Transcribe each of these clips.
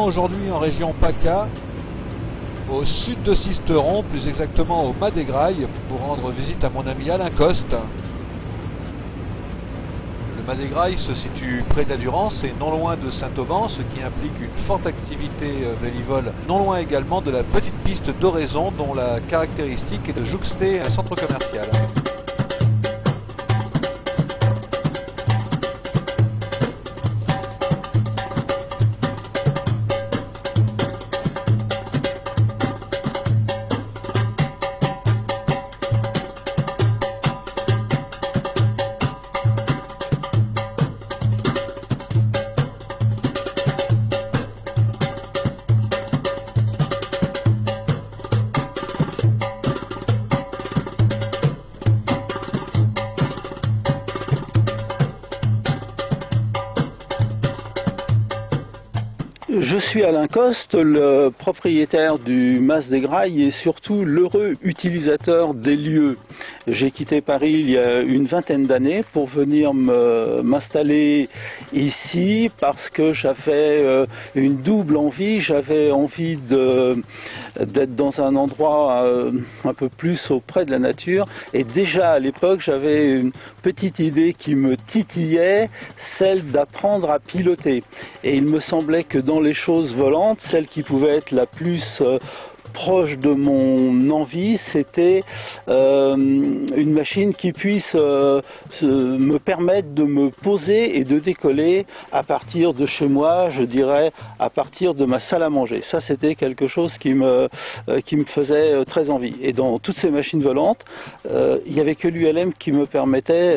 aujourd'hui en région PACA, au sud de Sisteron, plus exactement au Mas des Grailles, pour rendre visite à mon ami Alain Coste. Le Mas des Grailles se situe près de la Durance et non loin de Saint-Auban, ce qui implique une forte activité vélivole, non loin également de la petite piste d'Oraison, dont la caractéristique est de jouxter un centre commercial. Je suis Alain Coste, le propriétaire du Mas des Grailles et surtout l'heureux utilisateur des lieux. J'ai quitté Paris il y a une vingtaine d'années pour venir m'installer ici parce que j'avais une double envie. J'avais envie d'être dans un endroit un peu plus auprès de la nature et déjà à l'époque j'avais une petite idée qui me titillait, celle d'apprendre à piloter. Et il me semblait que dans les choses volantes, celle qui pouvait être la plus proche de mon envie, c'était une machine qui puisse me permettre de me poser et de décoller à partir de chez moi, je dirais à partir de ma salle à manger. Ça, c'était quelque chose qui me faisait très envie. Et dans toutes ces machines volantes, il n'y avait que l'ULM qui me permettait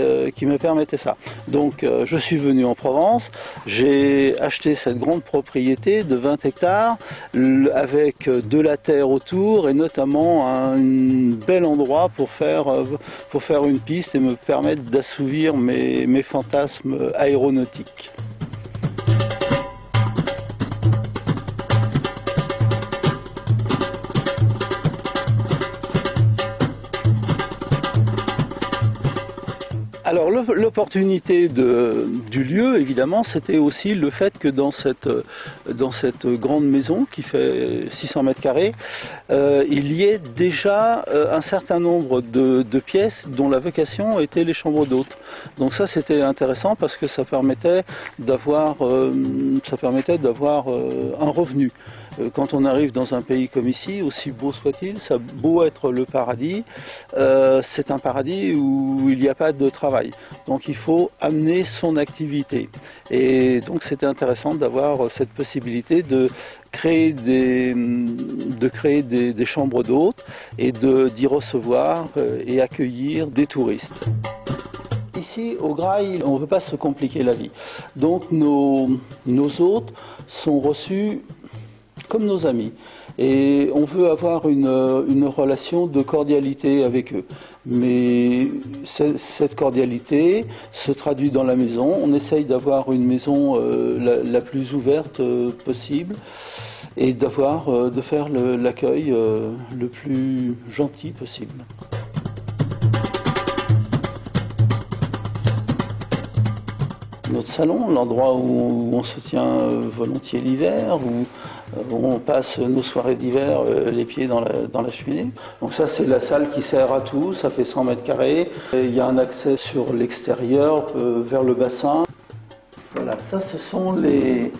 ça. Donc je suis venu en Provence, j'ai acheté cette grande propriété de 20 hectares avec de la terre autour et notamment un bel endroit pour faire une piste et me permettre d'assouvir mes fantasmes aéronautiques. Alors l'opportunité du lieu, évidemment, c'était aussi le fait que dans cette grande maison qui fait 600 mètres carrés, il y ait déjà un certain nombre de pièces dont la vocation était les chambres d'hôtes. Donc ça c'était intéressant parce que ça permettait d'avoir un revenu. Quand on arrive dans un pays comme ici, aussi beau soit-il, ça a beau être le paradis, c'est un paradis où il n'y a pas de travail. Donc il faut amener son activité. Et donc c'était intéressant d'avoir cette possibilité de créer des chambres d'hôtes et d'y recevoir et accueillir des touristes. Ici, au Grail, on ne veut pas se compliquer la vie. Donc nos hôtes sont reçus comme nos amis. Et on veut avoir une relation de cordialité avec eux. Mais cette cordialité se traduit dans la maison. On essaye d'avoir une maison la plus ouverte possible et de faire l'accueil le plus gentil possible. Notre salon, l'endroit où on se tient volontiers l'hiver, où on passe nos soirées d'hiver les pieds dans la cheminée. Donc ça c'est la salle qui sert à tout, ça fait 100 mètres carrés. Il y a un accès sur l'extérieur vers le bassin. Voilà, ça ce sont les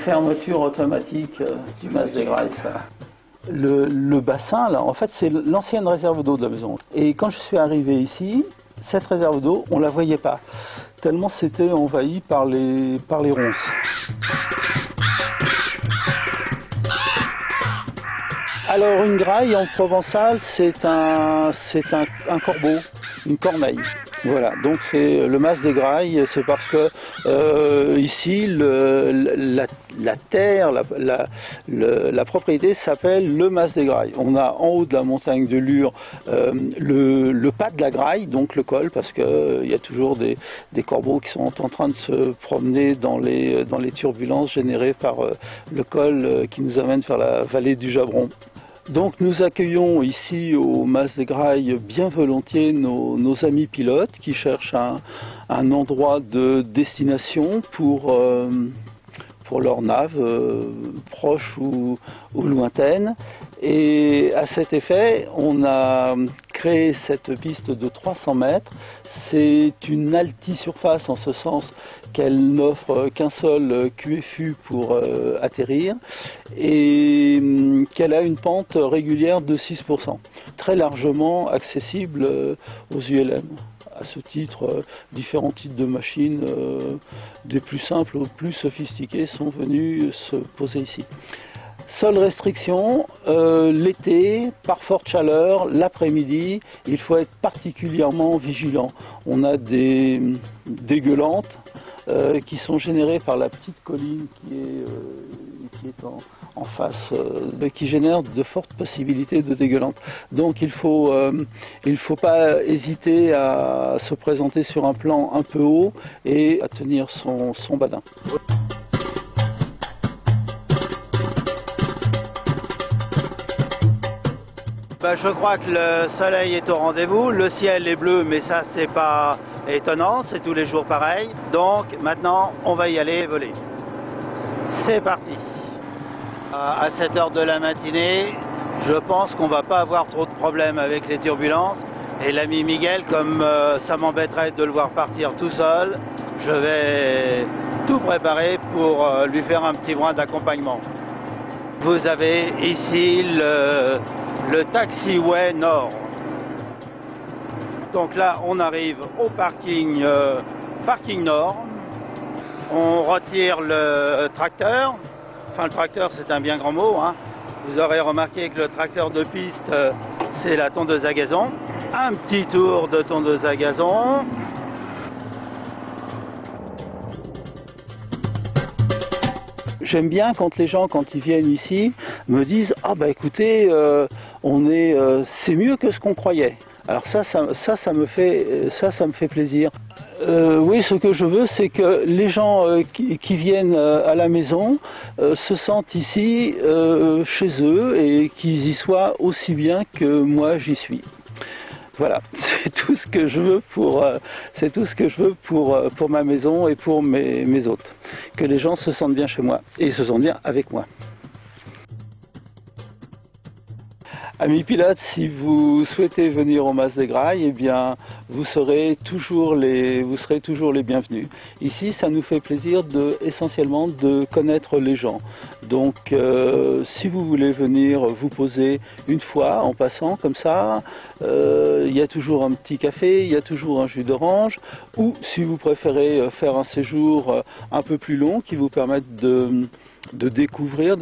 fermetures automatiques du Mas des Grailles. Le bassin là, en fait c'est l'ancienne réserve d'eau de la maison. Et quand je suis arrivé ici, cette réserve d'eau, on ne la voyait pas, tellement c'était envahi par les ronces. Alors une graille en provençal, c'est un corbeau, une corneille. Voilà, donc c'est le Mas des Grailles, c'est parce que ici la terre, la propriété s'appelle le Mas des Grailles. On a en haut de la montagne de Lure le pas de la Graille, donc le col, parce qu'il y a toujours des corbeaux qui sont en train de se promener dans les turbulences générées par le col qui nous amène vers la vallée du Jabron. Donc nous accueillons ici au Mas des Grailles bien volontiers nos amis pilotes qui cherchent un endroit de destination pour pour leurs naves, proches ou lointaines. Et à cet effet, on a créé cette piste de 300 mètres. C'est une altisurface en ce sens qu'elle n'offre qu'un seul QFU pour atterrir et qu'elle a une pente régulière de 6%, très largement accessible aux ULM. À ce titre, différents types de machines, des plus simples aux plus sophistiquées, sont venus se poser ici. Seule restriction, l'été, par forte chaleur, l'après-midi, il faut être particulièrement vigilant. On a des gueulantes qui sont générées par la petite colline qui est en face, qui génère de fortes possibilités de dégueulante. Donc il faut pas hésiter à se présenter sur un plan un peu haut et à tenir son badin. Je crois que le soleil est au rendez-vous, le ciel est bleu, mais ça c'est pas étonnant, c'est tous les jours pareil. Donc maintenant on va y aller voler. C'est parti. À cette heure de la matinée, je pense qu'on va pas avoir trop de problèmes avec les turbulences. Et l'ami Miguel, comme ça m'embêterait de le voir partir tout seul, je vais tout préparer pour lui faire un petit brin d'accompagnement. Vous avez ici le taxiway nord. Donc là, on arrive au parking nord. On retire le tracteur. Enfin, le tracteur, c'est un bien grand mot, hein. Vous aurez remarqué que le tracteur de piste, c'est la tondeuse à gazon. Un petit tour de tondeuse à gazon. J'aime bien quand les gens, quand ils viennent ici, me disent « Ah bah écoutez, c'est mieux que ce qu'on croyait ». Alors ça me fait plaisir. Oui, ce que je veux, c'est que les gens qui viennent à la maison se sentent ici chez eux et qu'ils y soient aussi bien que moi j'y suis. Voilà, c'est tout ce que je veux pour ma maison et pour mes hôtes. Que les gens se sentent bien chez moi et se sentent bien avec moi. Amis pilotes, si vous souhaitez venir au Mas des Grailles, eh bien, vous serez toujours les bienvenus. Ici, ça nous fait plaisir essentiellement de connaître les gens. Donc, si vous voulez venir vous poser une fois en passant comme ça, il y a toujours un petit café, il y a toujours un jus d'orange, ou si vous préférez faire un séjour un peu plus long qui vous permette de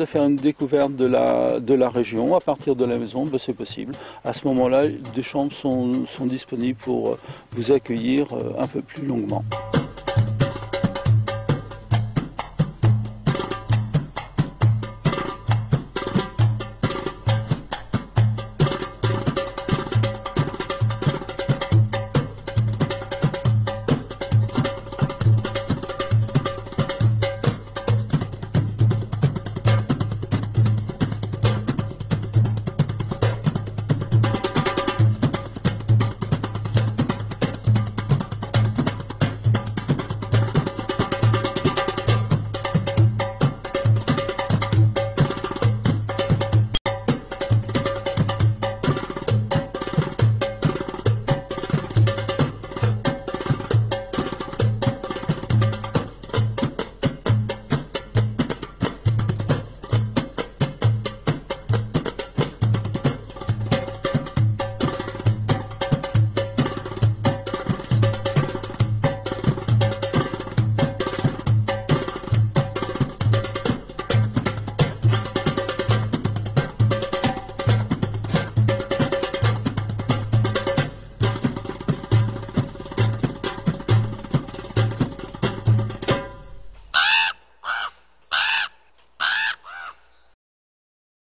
faire une découverte de la région à partir de la maison, ben c'est possible. À ce moment-là, des chambres sont disponibles pour vous accueillir un peu plus longuement.